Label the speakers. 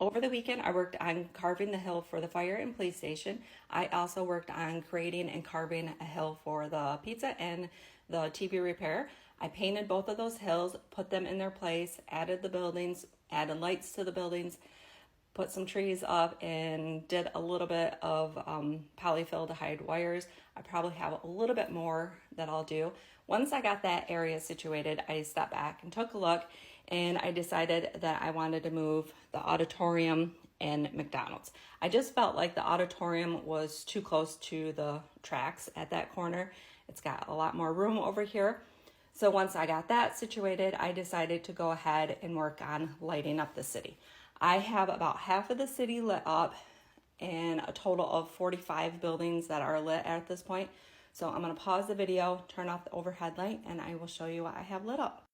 Speaker 1: Over the weekend, I worked on carving the hill for the fire and police station. I also worked on creating and carving a hill for the pizza and the TV repair. I painted both of those hills, put them in their place, added the buildings, added lights to the buildings, put some trees up, and did a little bit of polyfill to hide wires. I probably have a little bit more that I'll do. Once I got that area situated, I stepped back and took a look, and I decided that I wanted to move the auditorium and McDonald's. I just felt like the auditorium was too close to the tracks at that corner. It's got a lot more room over here. So once I got that situated, I decided to go ahead and work on lighting up the city. I have about half of the city lit up and a total of 45 buildings that are lit at this point. So I'm going to pause the video, turn off the overhead light, and I will show you what I have lit up.